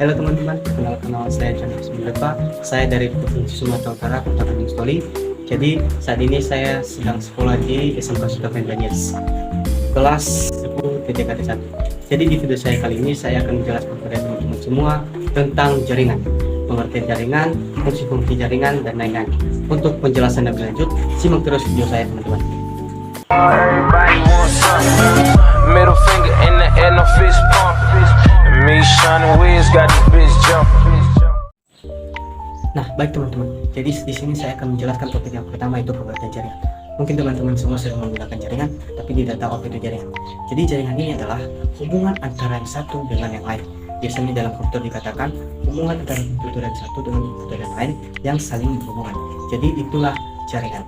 Halo teman-teman, perkenalkan nama saya Chandra Sembilepa. Saya dari Provinsi Sumatera Utara, Kota Gunung Stoli. Jadi saat ini saya sedang sekolah di SMK Sultan Banyumas, kelas 10 TTKT 1. Jadi di video saya kali ini saya akan menjelaskan kepada teman-teman semua tentang jaringan, pengertian jaringan, fungsi-fungsi jaringan, dan lain-lain. Untuk penjelasan lebih lanjut, simak terus video saya teman-teman. Everybody wants something. Middle finger in the air, no fist pump. And me, Sean Wiz, got this bitch jumping. Nah, baik teman-teman. Jadi di sini saya akan menjelaskan topik yang pertama, yaitu pengertian jaringan. Mungkin teman-teman semua sering menggunakan jaringan, tapi tidak tahu apa itu jaringan. Jadi jaringan ini adalah hubungan antara yang satu dengan yang lain. Biasanya dalam komputer dikatakan hubungan antara komputer yang satu dengan komputer yang lain yang saling berhubungan. Jadi itulah jaringan.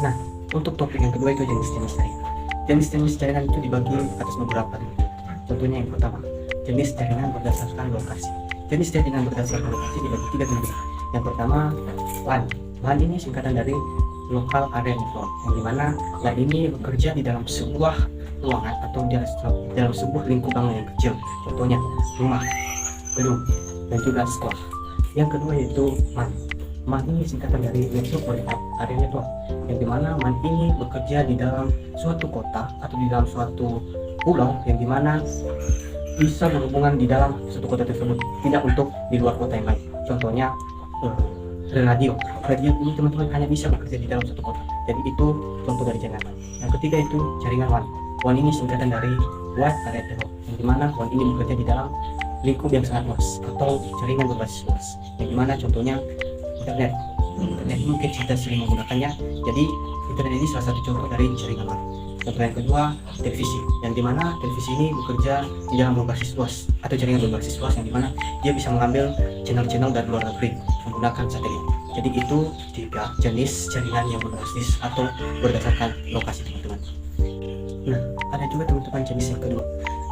Nah, untuk topik yang kedua itu jenis-jenis jaringan. Jenis-jenis jaringan itu dibagi atas beberapa. Contohnya yang pertama, jenis jaringan berdasarkan lokasi. Jenis jaringan berdasarkan lokasi dibagi tiga jenis. Yang pertama, LAN. LAN ini singkatan dari Local Area Network, yang dimana LAN ini bekerja di dalam sebuah ruangan atau di dalam sebuah lingkup yang kecil. Contohnya rumah, gedung, dan juga sekolah. Yang kedua yaitu MAN. MAN ini singkatan dari Network Area Network, yang dimana MAN ini bekerja di dalam suatu kota atau di dalam suatu pulau, yang dimana bisa berhubungan di dalam suatu kota tersebut, tidak untuk di luar kota yang lain. Contohnya radio ini teman-teman hanya bisa bekerja di dalam satu kota. Jadi itu contoh dari jaringan LAN. Yang ketiga itu jaringan WAN. WAN ini singkatan dari Wide Area Network, yang dimana WAN ini bekerja di dalam lingkup yang sangat luas atau jaringan berbasis luas, yang dimana contohnya internet mungkin kita sering menggunakannya. Jadi internet ini salah satu contoh dari jaringan WAN. Contoh yang kedua, televisi, yang dimana televisi ini bekerja di dalam berbasis luas atau jaringan berbasis luas, yang dimana dia bisa mengambil channel-channel dari luar negeri menggunakan satelit. Jadi itu tiga jenis jaringan yang berbasis atau berdasarkan lokasi teman-teman. Nah, ada juga teman-teman jenis yang kedua.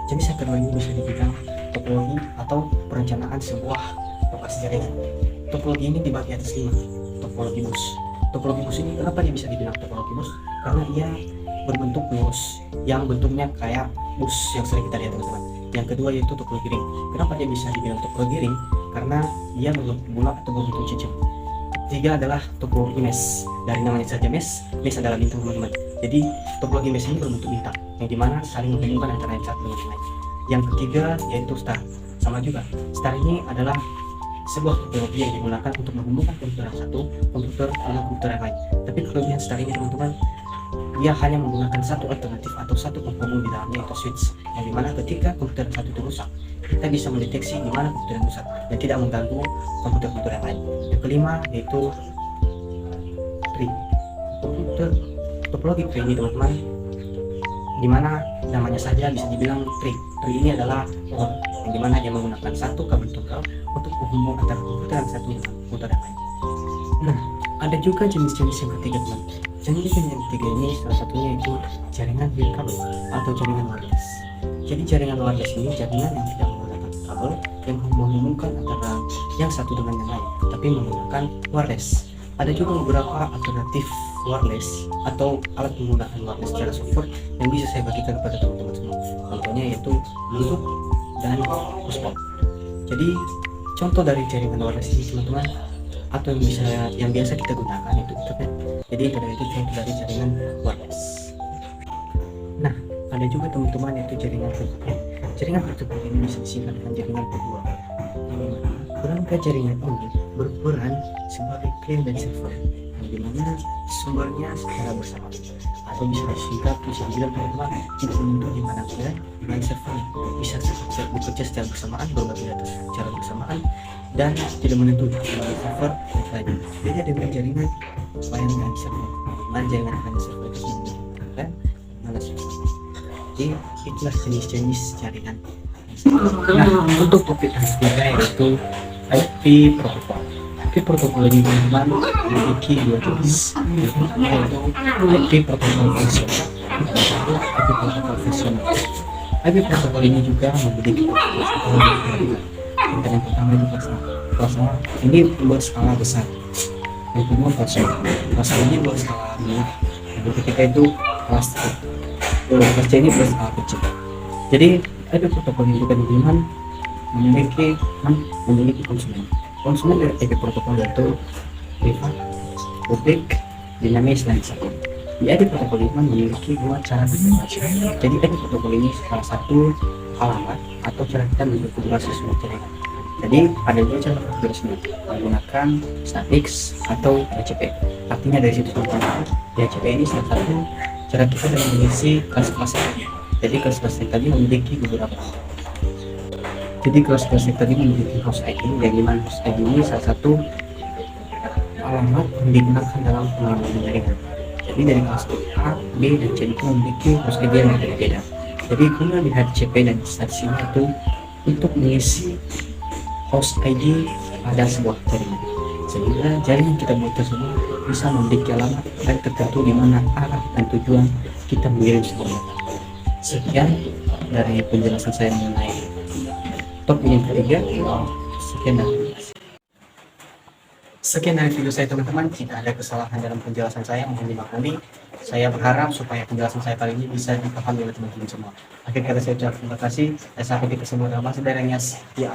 Jenis yang kedua ini bisa dibilang topologi atau perencanaan sebuah lokasi jaringan. Topologi ini dibagi atas 5. Topologi bus. Topologi bus ini kenapa dia bisa dibilang topologi bus? Karena ia berbentuk bus yang bentuknya kayak bus yang sering kita lihat teman-teman. Yang kedua yaitu topologi ring. Kenapa dia bisa dibilang topologi ring? Karena dia berbentuk bulat atau berbentuk cincin. Ketiga adalah topologi mesh. Dari namanya saja mesh adalah bintang teman-teman. Jadi topologi mesh ini berbentuk bintang, yang dimana saling menghubungkan antara yang satu dengan yang lain. Yang ketiga yaitu star. Sama juga, star ini adalah sebuah topologi yang digunakan untuk menghubungkan komputer yang satu komputer dengan komputer yang lain. Tapi kelebihan star ini teman-teman, dia hanya menggunakan satu alternatif atau satu komponen di dalamnya, yaitu switch, yang dimana ketika komputer satu itu rusak, kita bisa mendeteksi di mana komputer yang rusak dan tidak mengganggu komputer-komputer yang lain. Yang kelima yaitu tree. Topologi tree ini teman-teman, dimana namanya saja bisa dibilang tree. Tree ini adalah pohon, yang dimana dia menggunakan satu kabel tunggal untuk menghubung antara komputer yang satu dengan komputer yang lain. Nah, ada juga jenis-jenis yang ketiga teman. Jenis yang ketiga ini salah satunya itu jaringan wireless atau jaringan wireless. Jadi jaringan wireless ini jaringan yang tidak menggunakan kabel yang menghubungkan antara yang satu dengan yang lain, tapi menggunakan wireless. Ada juga beberapa alternatif wireless atau alat penggunaan wireless secara software yang bisa saya bagikan kepada teman-teman semua. Contohnya yaitu Bluetooth dan Pushpod. Jadi contoh dari jaringan wireless ini teman-teman, atau yang biasa kita gunakan itu internet. Jadi internet itu contoh dari jaringan wireless. Nah, ada juga teman-teman yaitu jaringan peer-to-peer. Jaringan peer-to-peer ini bisa disingkat dengan jaringan kedua. Perangkat jaringan ini berperan sebagai client dan server, yang dimana sumbernya secara bersama, atau bisa disingkat, bisa dibilang teman-teman itu untuk dimana client dan server bisa bekerja secara bersamaan, berbagi data secara bersamaan, dan tidak menentu sebagai server dan lain. Beda dengan jaringan client dan server. Mana jaringan client dan server itu menggunakan mana server. Jadi itulah jenis-jenis jaringan. Nah, untuk topik yang ketiga yaitu IP protokol. IP protokol ini teman-teman memiliki dua jenis, yaitu IP protokol konvensional dan IP protokol konvensional. IP protokol ini juga memiliki yang pertama itu plasma. Ini berskala besar. Yang kedua plasma ini berskala menengah. Yang ketiga itu plastik. Plastik ini berskala kecil. Jadi IP protokol ini juga teman-teman memiliki konsumen. Konsumen dari IP protokol yaitu privat, publik, dinamis, dan sebagainya. Di IP protokol ini memiliki dua cara berinteraksi. Jadi IP protokol ini salah satu alamat atau cara kita mengkonfigurasi sebuah jaringan. Jadi ada dua cara konfigurasinya, menggunakan static atau DHCP. Artinya dari situ contohnya DHCP ini salah satu cara kita dalam mengisi kelas-kelas tadi. Jadi kelas-kelas tadi memiliki beberapa. Jadi kelas-kelas tadi memiliki host ID, yang dimana host ID ini salah satu alamat yang digunakan dalam pengelolaan jaringan. Jadi dari kelas A, B, dan C itu memiliki host ID yang berbeda. Jadi guna di DHCP dan static itu untuk mengisi host ID pada sebuah jaringan, sehingga jaringan kita buat tersebut bisa memiliki alamat dan tertentu di mana arah dan tujuan kita mengirim sebuah data. Sekian dari penjelasan saya mengenai topik yang ketiga. Sekian dari video saya teman-teman. Jika ada kesalahan dalam penjelasan saya mohon dimaklumi. Saya berharap supaya penjelasan saya kali ini bisa dipahami oleh teman-teman semua. Akhir kata saya ucapkan terima kasih dan sampai di kesempatan berikutnya. Ya,